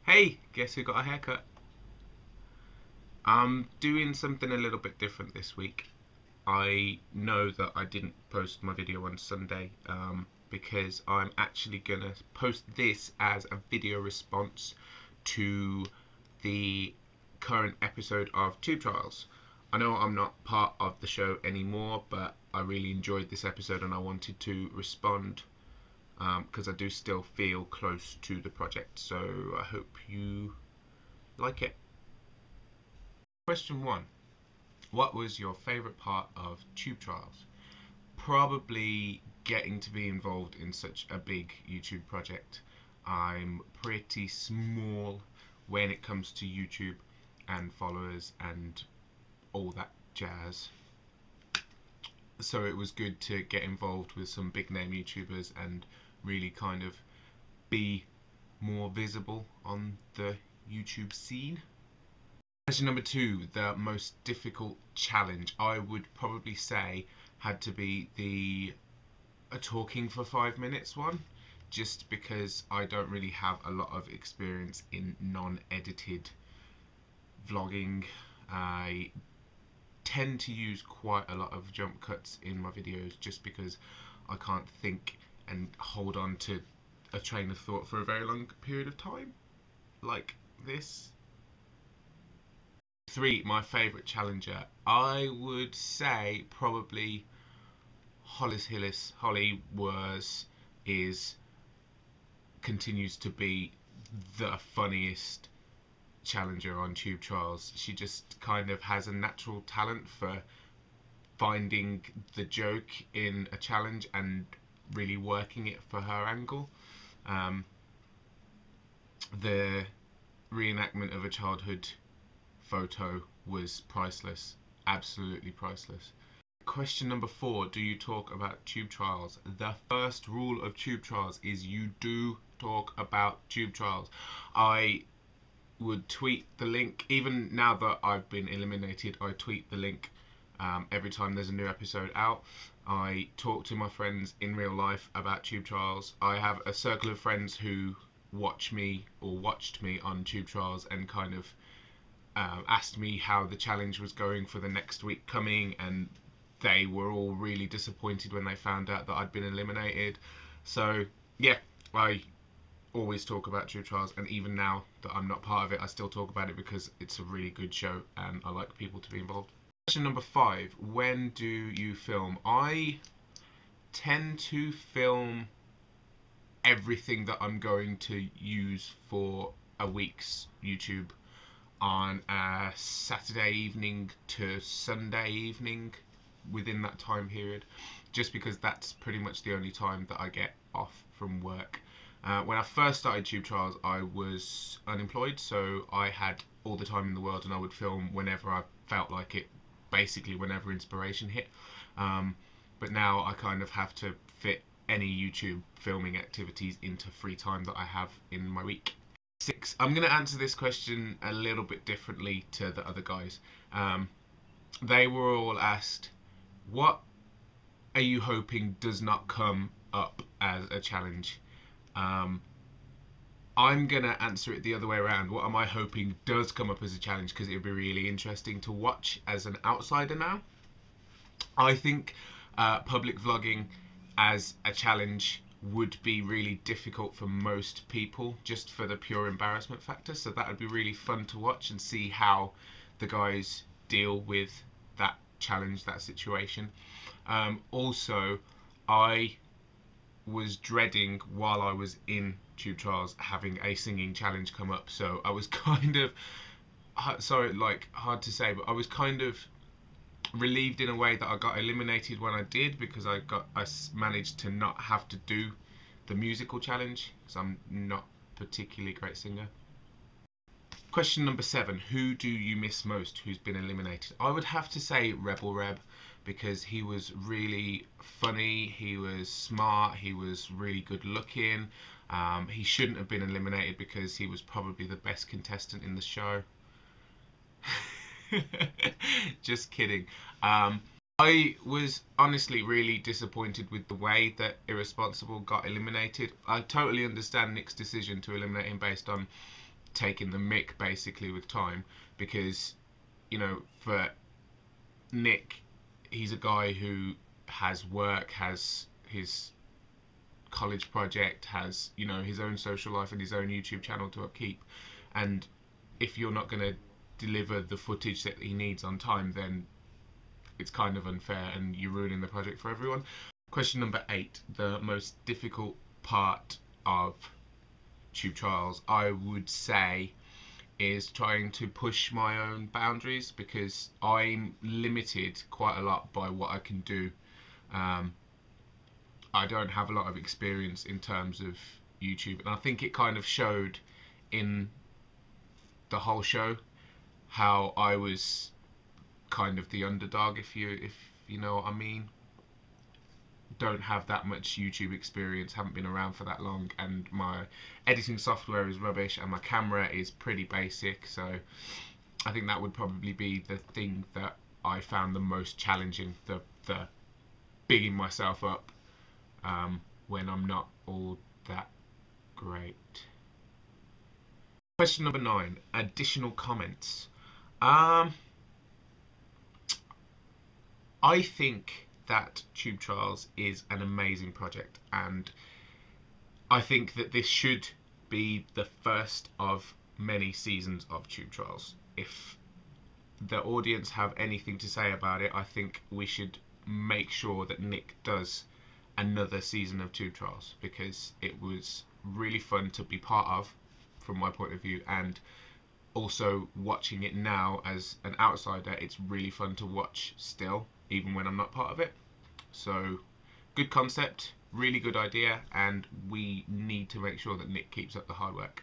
Hey, guess who got a haircut? I'm doing something a little bit different this week. I know that I didn't post my video on Sunday because I'm actually going to post this as a video response to the current episode of Tube Trials. I know I'm not part of the show anymore, but I really enjoyed this episode and I wanted to respond because I do still feel close to the project, so I hope you like it. Question 1. What was your favourite part of Tube Trials? Probably getting to be involved in such a big YouTube project. I'm pretty small when it comes to YouTube and followers and all that jazz. So it was good to get involved with some big name YouTubers and really kind of be more visible on the YouTube scene. Question number 2, the most difficult challenge, I would probably say had to be the talking for 5 minutes one, just because I don't really have a lot of experience in non-edited vlogging. I tend to use quite a lot of jump cuts in my videos just because I can't think and hold on to a train of thought for a very long period of time, like this. 3, my favourite challenger, I would say probably Hollis Hillis. Holly continues to be the funniest challenger on Tube Trials. She just kind of has a natural talent for finding the joke in a challenge and really working it for her angle. The reenactment of a childhood photo was priceless, absolutely priceless. Question number 4, do you talk about Tube Trials? The first rule of Tube Trials is you do talk about Tube Trials. I would tweet the link, even now that I've been eliminated, I tweet the link every time there's a new episode out. I talk to my friends in real life about Tube Trials. I have a circle of friends who watch me or watched me on Tube Trials and kind of asked me how the challenge was going for the next week coming, and they were all really disappointed when they found out that I'd been eliminated. So yeah, I always talk about Tube Trials, and even now that I'm not part of it, I still talk about it because it's a really good show and I like people to be involved. Question number 5, when do you film? I tend to film everything that I'm going to use for a week's YouTube on a Saturday evening to Sunday evening, within that time period, just because that's pretty much the only time that I get off from work. When I first started Tube Trials, I was unemployed, so I had all the time in the world and I would film whenever I felt like it, basically whenever inspiration hit. But now I kind of have to fit any YouTube filming activities into free time that I have in my week. 6, I'm going to answer this question a little bit differently to the other guys. They were all asked, what are you hoping does not come up as a challenge? I'm going to answer it the other way around. What am I hoping does come up as a challenge, because it would be really interesting to watch as an outsider now. I think public vlogging as a challenge would be really difficult for most people, just for the pure embarrassment factor, so that would be really fun to watch and see how the guys deal with that challenge, that situation. Also, I was dreading, while I was in Tube Trials, having a singing challenge come up, so I was kind of, sorry, like, hard to say, but I was kind of relieved in a way that I got eliminated when I did, because I managed to not have to do the musical challenge, because I'm not a particularly great singer. Question number 7, who do you miss most who's been eliminated? I would have to say Rebbelreb, because he was really funny, he was smart, he was really good looking. He shouldn't have been eliminated because he was probably the best contestant in the show. Just kidding. I was honestly really disappointed with the way that Irresponsible got eliminated. I totally understand Nick's decision to eliminate him based on taking the mick basically with time, because you know, for Nick, he's a guy who has work, has his college project, has, you know, his own social life and his own YouTube channel to upkeep. And if you're not going to deliver the footage that he needs on time, then it's kind of unfair and you're ruining the project for everyone. Question number 8, the most difficult part of tube trials, I would say, is trying to push my own boundaries, because I'm limited quite a lot by what I can do. I don't have a lot of experience in terms of YouTube, and I think it kind of showed in the whole show how I was kind of the underdog, if you know what I mean. Don't have that much YouTube experience, haven't been around for that long, and my editing software is rubbish and my camera is pretty basic, so I think that would probably be the thing that I found the most challenging, the bigging myself up when I'm not all that great. Question number 9, additional comments. I think that Tube Trials is an amazing project, and I think that this should be the first of many seasons of Tube Trials. If the audience have anything to say about it, I think we should make sure that Nick does another season of Tube Trials, because it was really fun to be part of from my point of view, and also watching it now as an outsider, it's really fun to watch still, even when I'm not part of it. So good concept, really good idea, and we need to make sure that Nick keeps up the hard work.